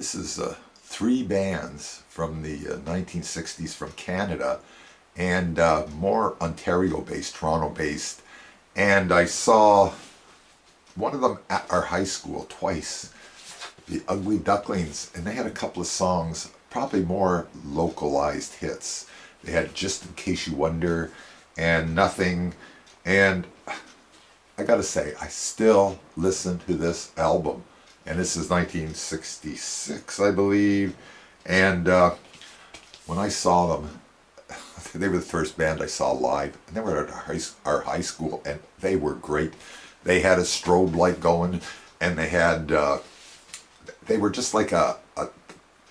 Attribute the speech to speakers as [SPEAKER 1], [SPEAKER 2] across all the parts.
[SPEAKER 1] This is three bands from the 1960s from Canada and more Ontario-based, Toronto-based. And I saw one of them at our high school twice, the Ugly Ducklings, and they had a couple of songs, probably more localized hits. They had Just in Case You Wonder and Nothing. And I gotta say, I still listen to this album. And this is 1966, I believe. And when I saw them, they were the first band I saw live. And they were at our high school, and they were great. They had a strobe light going, and they were just like a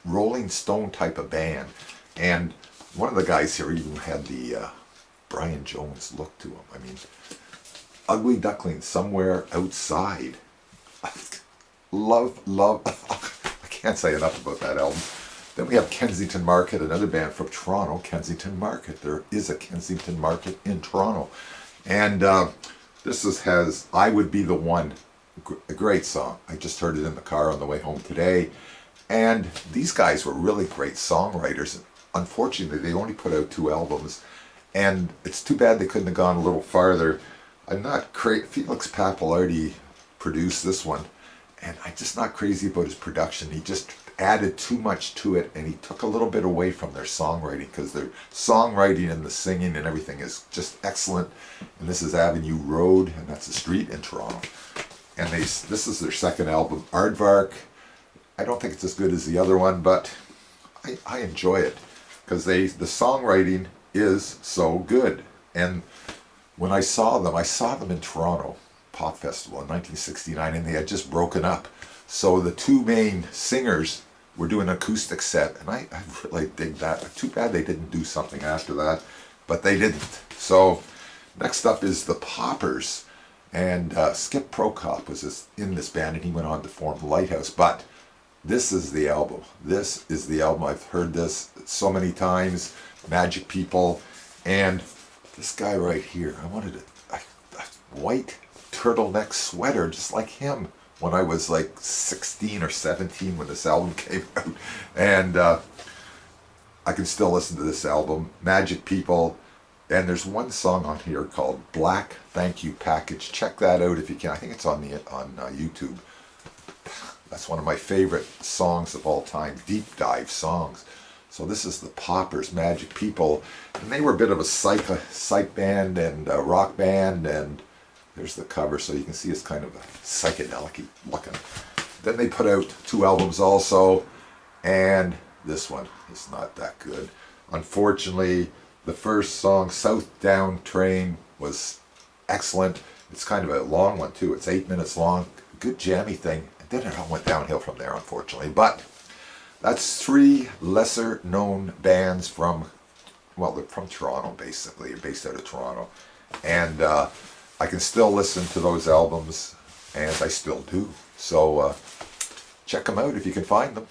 [SPEAKER 1] Rolling Stone type of band. And one of the guys here even had the Brian Jones look to him. I mean, Ugly Duckling, Somewhere Outside. Love, I can't say enough about that album. Then we have Kensington Market, another band from Toronto, Kensington Market. There is a Kensington Market in Toronto. And this has I Would Be the One, a great song. I just heard it in the car on the way home today. And these guys were really great songwriters. Unfortunately, they only put out 2 albums. And it's too bad they couldn't have gone a little farther. I'm not crazy. Felix Pappalardi produced this one. And I'm just not crazy about his production. He just added too much to it, and he took a little bit away from their songwriting, because their songwriting and the singing and everything is just excellent. And this is Avenue Road, and that's a street in Toronto. And this is their second album, Aardvark. I don't think it's as good as the other one, but I enjoy it, because the songwriting is so good. And when I saw them in Toronto Pop Festival in 1969, and they had just broken up. So the 2 main singers were doing an acoustic set, and I really dig that. Too bad they didn't do something after that, but they didn't. So next up is the Poppers, and Skip Prokop was in this band, and he went on to form Lighthouse. But this is the album. This is the album. I've heard this so many times. Magic People, and this guy right here. I wanted a white turtleneck sweater just like him when I was like 16 or 17 when this album came out. And I can still listen to this album, Magic People. And there's one song on here called Black Thank You Package. Check that out if you can. I think it's on YouTube. That's one of my favorite songs of all time, deep dive songs. So this is the Poppers, Magic People. And they were a bit of a psych band and a rock band, and there's the cover, so you can see it's kind of a psychedelic looking. Then they put out 2 albums also, and this one is not that good. Unfortunately, the first song, South Down Train, was excellent. It's kind of a long one too. It's 8 minutes long. Good jammy thing. And then it all went downhill from there, unfortunately. But that's 3 lesser known bands from, well, they're from Toronto basically. They're based out of Toronto. And I can still listen to those albums, and I still do. So check them out if you can find them.